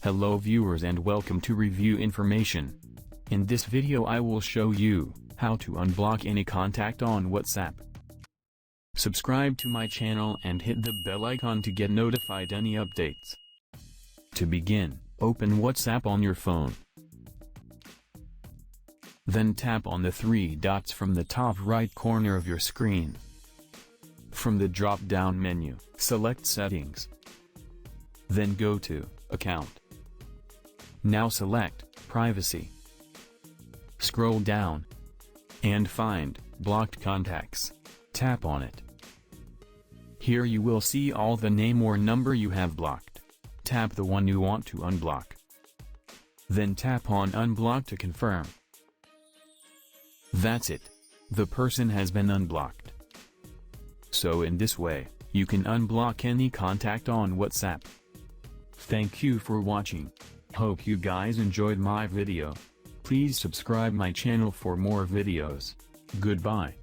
Hello viewers and welcome to Review Information. In this video I will show you how to unblock any contact on WhatsApp. Subscribe to my channel and hit the bell icon to get notified any updates. To begin, open WhatsApp on your phone. Then tap on the three dots from the top right corner of your screen. From the drop-down menu, select Settings. Then go to Account. Now select Privacy. Scroll down and find Blocked Contacts. Tap on it. Here you will see all the name or number you have blocked. Tap the one you want to unblock. Then tap on Unblock to confirm. That's it. The person has been unblocked. So in this way, you can unblock any contact on WhatsApp. Thank you for watching. Hope you guys enjoyed my video. Please subscribe my channel for more videos. Goodbye.